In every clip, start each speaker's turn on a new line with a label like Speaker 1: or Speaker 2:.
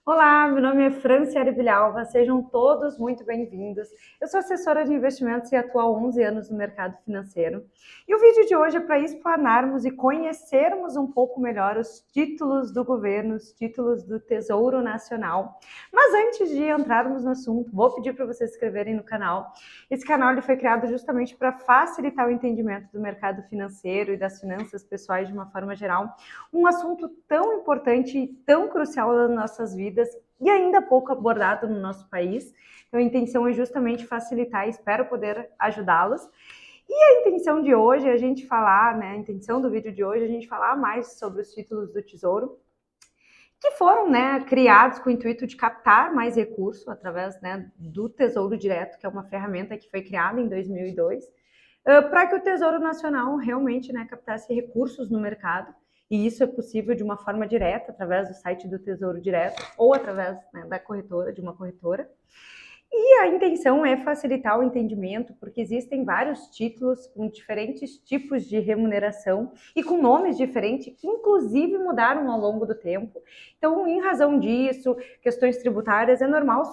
Speaker 1: Olá, meu nome é Franciele Villalva, sejam todos muito bem-vindos. Eu sou assessora de investimentos e atuo há 11 anos no mercado financeiro. E o vídeo de hoje é para explanarmos e conhecermos um pouco melhor os títulos do governo, os títulos do Tesouro Nacional. Mas antes de entrarmos no assunto, vou pedir para vocês se inscreverem no canal. Esse canal ele foi criado justamente para facilitar o entendimento do mercado financeiro e das finanças pessoais de uma forma geral, um assunto tão importante e tão crucial nas nossas vidas e ainda pouco abordado no nosso país. Então a intenção é justamente facilitar e espero poder ajudá-los. E a intenção de hoje é a gente falar, a intenção do vídeo de hoje é a gente falar mais sobre os títulos do Tesouro, que foram, criados com o intuito de captar mais recursos através, do Tesouro Direto, que é uma ferramenta que foi criada em 2002, para que o Tesouro Nacional realmente, captasse recursos no mercado. E isso é possível de uma forma direta, através do site do Tesouro Direto ou através, da corretora, de uma corretora. E a intenção é facilitar o entendimento, porque existem vários títulos com diferentes tipos de remuneração e com nomes diferentes, que inclusive mudaram ao longo do tempo. Então, em razão disso, questões tributárias, é normal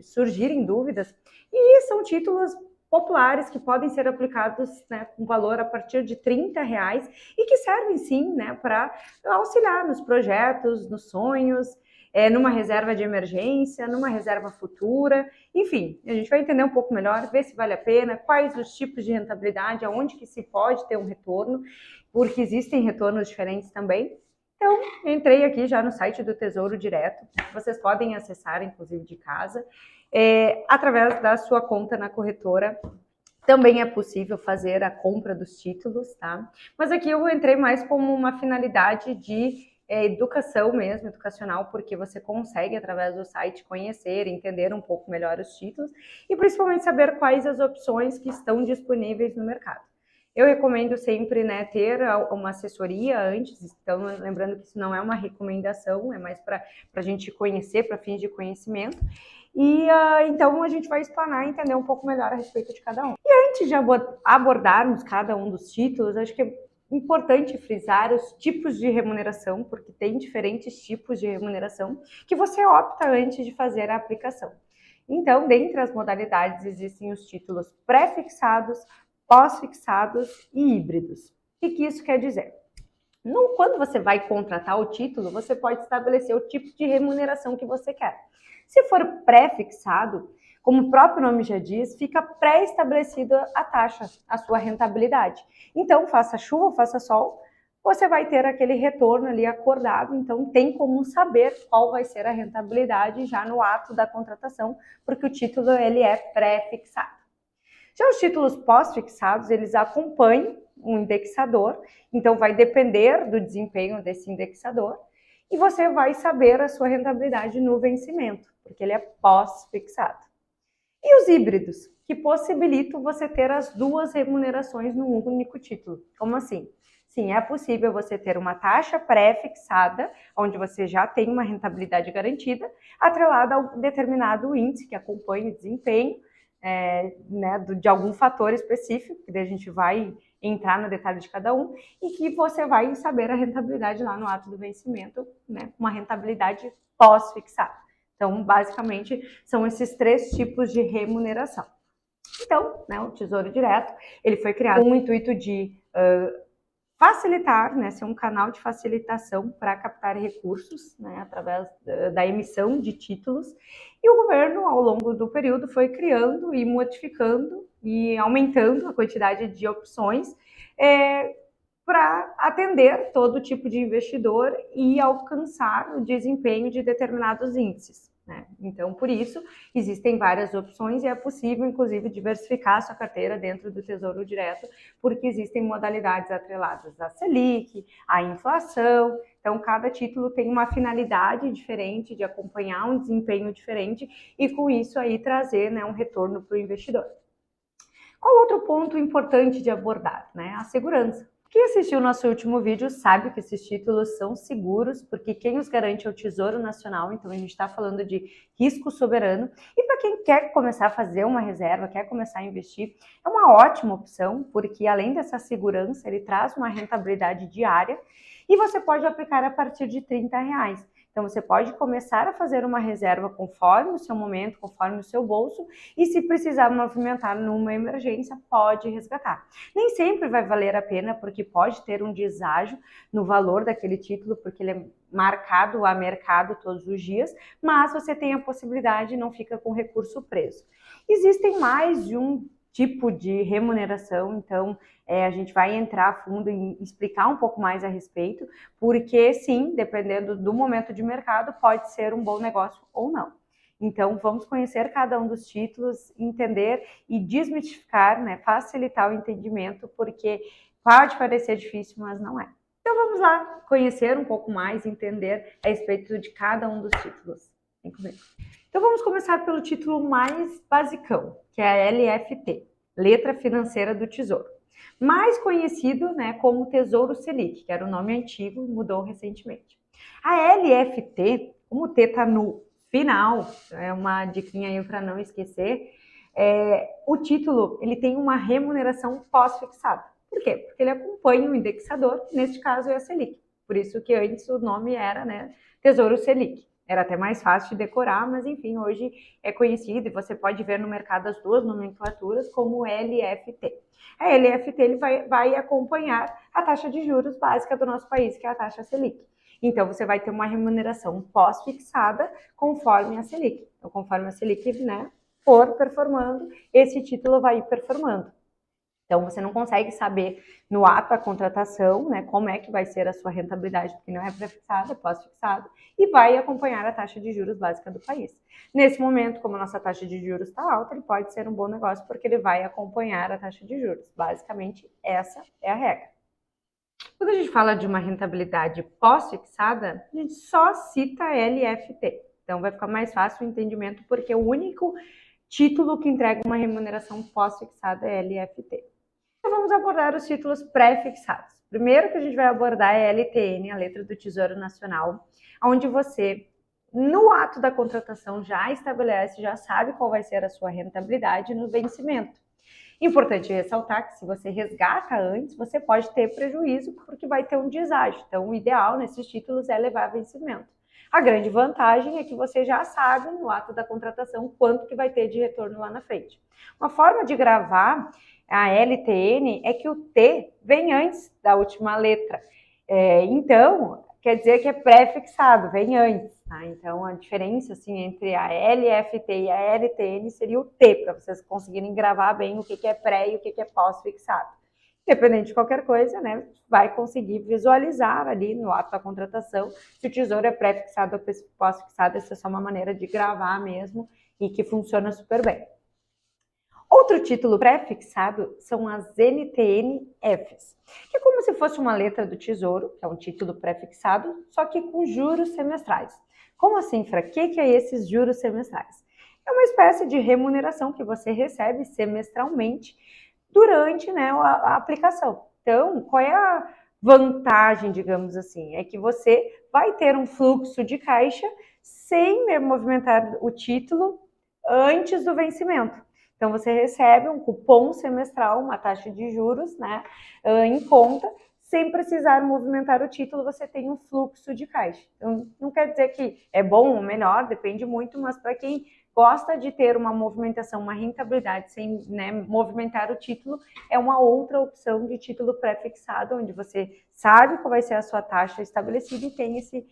Speaker 1: surgirem dúvidas, e são títulos populares que podem ser aplicados, com valor a partir de R$ 30 e que servem sim, para auxiliar nos projetos, nos sonhos, numa reserva de emergência, numa reserva futura, enfim, a gente vai entender um pouco melhor, ver se vale a pena, quais os tipos de rentabilidade, aonde que se pode ter um retorno, porque existem retornos diferentes também. Então, entrei aqui já no site do Tesouro Direto, vocês podem acessar, inclusive de casa, através da sua conta na corretora. Também é possível fazer a compra dos títulos, tá? Mas aqui eu entrei mais como uma finalidade de educação mesmo, educacional, porque você consegue, através do site, conhecer, entender um pouco melhor os títulos e principalmente saber quais as opções que estão disponíveis no mercado. Eu recomendo sempre, ter uma assessoria antes, então lembrando que isso não é uma recomendação, é mais para a gente conhecer, para fins de conhecimento. E então a gente vai explanar e entender um pouco melhor a respeito de cada um. E antes de abordarmos cada um dos títulos, acho que é importante frisar os tipos de remuneração, porque tem diferentes tipos de remuneração que você opta antes de fazer a aplicação. Então, dentre as modalidades, existem os títulos pré-fixados, pós-fixados e híbridos. O que isso quer dizer? Quando você vai contratar o título, você pode estabelecer o tipo de remuneração que você quer. Se for pré-fixado, como o próprio nome já diz, fica pré-estabelecida a taxa, a sua rentabilidade. Então, faça chuva, faça sol, você vai ter aquele retorno ali acordado, então tem como saber qual vai ser a rentabilidade já no ato da contratação, porque o título ele é pré-fixado. Já os títulos pós-fixados, eles acompanham um indexador, então vai depender do desempenho desse indexador, e você vai saber a sua rentabilidade no vencimento, porque ele é pós-fixado. E os híbridos, que possibilitam você ter as duas remunerações no único título. Como assim? Sim, é possível você ter uma taxa pré-fixada, onde você já tem uma rentabilidade garantida, atrelada a um determinado índice que acompanha o desempenho, de algum fator específico, que daí a gente vai entrar no detalhe de cada um, e que você vai saber a rentabilidade lá no ato do vencimento, uma rentabilidade pós-fixada. Então, basicamente, são esses três tipos de remuneração. Então, o Tesouro Direto, ele foi criado com o intuito de facilitar, ser um canal de facilitação para captar recursos, através da emissão de títulos, e o governo, ao longo do período, foi criando e modificando e aumentando a quantidade de opções para atender todo tipo de investidor e alcançar o desempenho de determinados índices. Então, por isso, existem várias opções e é possível, inclusive, diversificar a sua carteira dentro do Tesouro Direto, porque existem modalidades atreladas à Selic, à inflação. Então, cada título tem uma finalidade diferente de acompanhar um desempenho diferente e, com isso, aí trazer um retorno para o investidor. Qual outro ponto importante de abordar? A segurança. Quem assistiu o nosso último vídeo sabe que esses títulos são seguros, porque quem os garante é o Tesouro Nacional, então a gente está falando de risco soberano. E para quem quer começar a fazer uma reserva, quer começar a investir, é uma ótima opção, porque além dessa segurança, ele traz uma rentabilidade diária e você pode aplicar a partir de R$ 30. Então, você pode começar a fazer uma reserva conforme o seu momento, conforme o seu bolso, e se precisar movimentar numa emergência, pode resgatar. Nem sempre vai valer a pena, porque pode ter um deságio no valor daquele título, porque ele é marcado a mercado todos os dias, mas você tem a possibilidade e não fica com recurso preso. Existem mais de um tipo de remuneração, então a gente vai entrar a fundo e explicar um pouco mais a respeito, porque sim, dependendo do momento de mercado, pode ser um bom negócio ou não. Então, vamos conhecer cada um dos títulos, entender e desmistificar, né, facilitar o entendimento, porque pode parecer difícil, mas não é. Então, vamos lá conhecer um pouco mais, entender a respeito de cada um dos títulos. Vem comigo. Então, vamos começar pelo título mais basicão, que é a LFT, Letra Financeira do Tesouro. Mais conhecido, né, como Tesouro Selic, que era o nome antigo, mudou recentemente. A LFT, como o T está no final, é uma diquinha aí para não esquecer, o título ele tem uma remuneração pós-fixada. Por quê? Porque ele acompanha o indexador, neste caso é a Selic. Por isso que antes o nome era, né, Tesouro Selic. Era até mais fácil de decorar, mas enfim, hoje é conhecido e você pode ver no mercado as duas nomenclaturas como LFT. A LFT ele vai acompanhar a taxa de juros básica do nosso país, que é a taxa Selic. Então, você vai ter uma remuneração pós-fixada conforme a Selic. Então, conforme a Selic, né, for performando, esse título vai ir performando. Então, você não consegue saber no ato da contratação, né, como é que vai ser a sua rentabilidade, porque não é pré-fixada, é pós-fixada, e vai acompanhar a taxa de juros básica do país. Nesse momento, como a nossa taxa de juros está alta, ele pode ser um bom negócio, porque ele vai acompanhar a taxa de juros. Basicamente, essa é a regra. Quando a gente fala de uma rentabilidade pós-fixada, a gente só cita a LFT. Então, vai ficar mais fácil o entendimento, porque o único título que entrega uma remuneração pós-fixada é LFT. Então, vamos abordar os títulos pré-fixados. Primeiro que a gente vai abordar é a LTN, a letra do Tesouro Nacional, onde você, no ato da contratação, já estabelece, já sabe qual vai ser a sua rentabilidade no vencimento. Importante ressaltar que se você resgata antes, você pode ter prejuízo porque vai ter um deságio. Então, o ideal nesses títulos é levar a vencimento. A grande vantagem é que você já sabe no ato da contratação quanto que vai ter de retorno lá na frente. Uma forma de gravar a LTN é que o T vem antes da última letra. Então, quer dizer que é pré-fixado, vem antes. Tá? Então, a diferença assim, entre a LFT e a LTN seria o T, para vocês conseguirem gravar bem o que é pré e o que é pós-fixado. Independente de qualquer coisa, né, vai conseguir visualizar ali no ato da contratação se o tesouro é pré-fixado ou pós-fixado. Essa é só uma maneira de gravar mesmo e que funciona super bem. Outro título pré-fixado são as NTN-Fs, que é como se fosse uma letra do Tesouro, que é um título pré-fixado, só que com juros semestrais. Como assim, Fra? O que é esses juros semestrais? É uma espécie de remuneração que você recebe semestralmente durante, né, a aplicação. Então, qual é a vantagem, digamos assim? É que você vai ter um fluxo de caixa sem movimentar o título antes do vencimento. Então, você recebe um cupom semestral, uma taxa de juros, né, em conta, sem precisar movimentar o título, você tem um fluxo de caixa. Então, não quer dizer que é bom ou melhor, depende muito, mas para quem gosta de ter uma movimentação, uma rentabilidade sem, né, movimentar o título, é uma outra opção de título pré-fixado, onde você sabe qual vai ser a sua taxa estabelecida e tem esse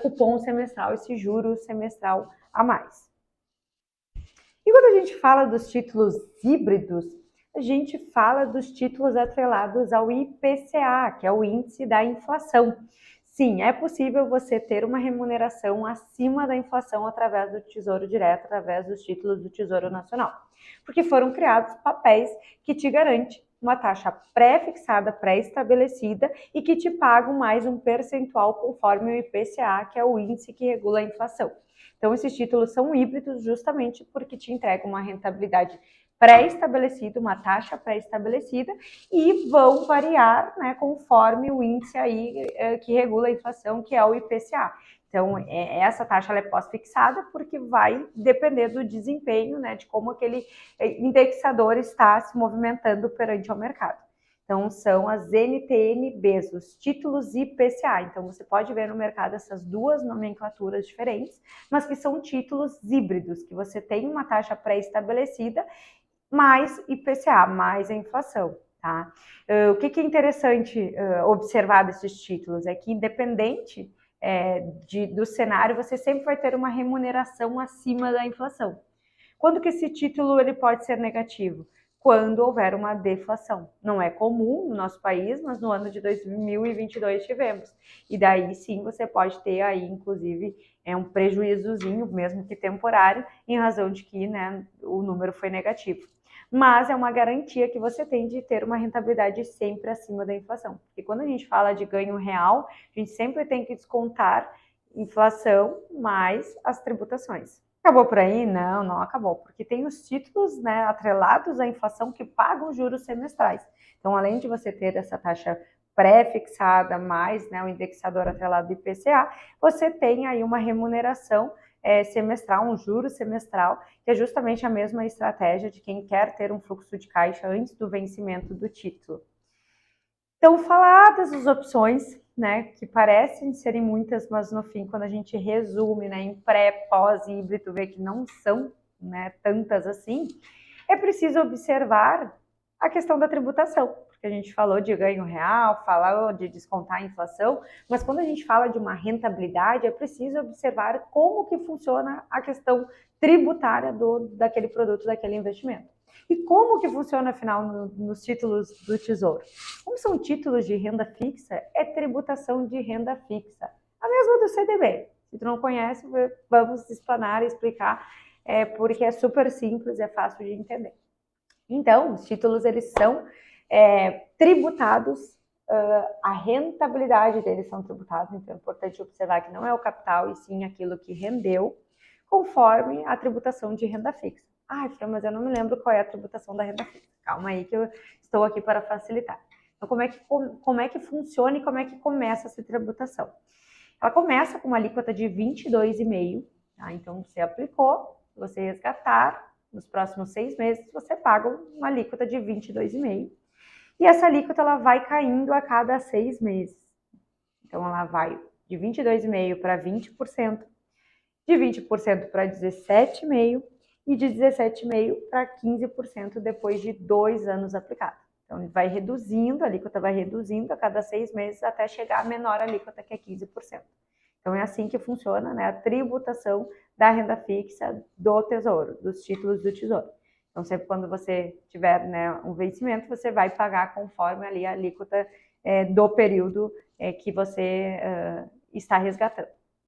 Speaker 1: cupom semestral, esse juro semestral a mais. E quando a gente fala dos títulos híbridos, a gente fala dos títulos atrelados ao IPCA, que é o índice da inflação. Sim, é possível você ter uma remuneração acima da inflação através do Tesouro Direto, através dos títulos do Tesouro Nacional, porque foram criados papéis que te garantem uma taxa pré-fixada, pré-estabelecida e que te pagam mais um percentual conforme o IPCA, que é o índice que regula a inflação. Então, esses títulos são híbridos justamente porque te entregam uma rentabilidade pré-estabelecida, uma taxa pré-estabelecida e vão variar, né, conforme o índice aí que regula a inflação, que é o IPCA. Então, essa taxa ela é pós-fixada porque vai depender do desempenho, né, de como aquele indexador está se movimentando perante o mercado. Então, são as NTN-Bs, os títulos IPCA. Então, você pode ver no mercado essas duas nomenclaturas diferentes, mas que são títulos híbridos, que você tem uma taxa pré-estabelecida, mais IPCA, mais a inflação. Tá? O que é interessante observar desses títulos é que, independente do cenário, você sempre vai ter uma remuneração acima da inflação. Quando que esse título ele pode ser negativo? Quando houver uma deflação. Não é comum no nosso país, mas no ano de 2022 tivemos. E daí sim você pode ter aí, inclusive, um prejuízozinho, mesmo que temporário, em razão de que, né, o número foi negativo. Mas é uma garantia que você tem de ter uma rentabilidade sempre acima da inflação. Porque quando a gente fala de ganho real, a gente sempre tem que descontar inflação mais as tributações. Acabou por aí? Não, não acabou, porque tem os títulos, né, atrelados à inflação que pagam juros semestrais. Então, além de você ter essa taxa pré-fixada mais, né, o indexador atrelado do IPCA, você tem aí uma remuneração semestral, um juro semestral, que é justamente a mesma estratégia de quem quer ter um fluxo de caixa antes do vencimento do título. Então, faladas as opções, né, que parecem serem muitas, mas no fim, quando a gente resume, né, em pré, pós e híbrido, vê que não são, né, tantas assim, é preciso observar a questão da tributação, porque a gente falou de ganho real, falou de descontar a inflação, mas quando a gente fala de uma rentabilidade, é preciso observar como que funciona a questão tributária daquele produto, daquele investimento. E como que funciona, afinal, nos títulos do Tesouro? Como são títulos de renda fixa, é tributação de renda fixa. A mesma do CDB. Se tu não conhece, vamos explanar e explicar, porque é super simples, é fácil de entender. Então, os títulos, eles são tributados, a rentabilidade deles são tributados, então é importante observar que não é o capital, e sim aquilo que rendeu, conforme a tributação de renda fixa. Ai, Fran, mas eu não me lembro qual é a tributação da renda fixa. Calma aí que eu estou aqui para facilitar. Então, como é que funciona e como é que começa essa tributação? Ela começa com uma alíquota de 22,5%, tá? Então, você aplicou, você resgatar, nos próximos 6 meses, você paga uma alíquota de 22,5%. E essa alíquota ela vai caindo a cada 6 meses. Então, ela vai de 22,5% para 20%, de 20% para 17,5% e de 17,5% para 15% depois de 2 anos aplicado. Então, vai reduzindo, a alíquota vai reduzindo a cada 6 meses até chegar à menor alíquota, que é 15%. Então, é assim que funciona, né, a tributação da renda fixa do Tesouro, dos títulos do Tesouro. Então, sempre quando você tiver, né, um vencimento, você vai pagar conforme ali a alíquota do período que você está resgatando.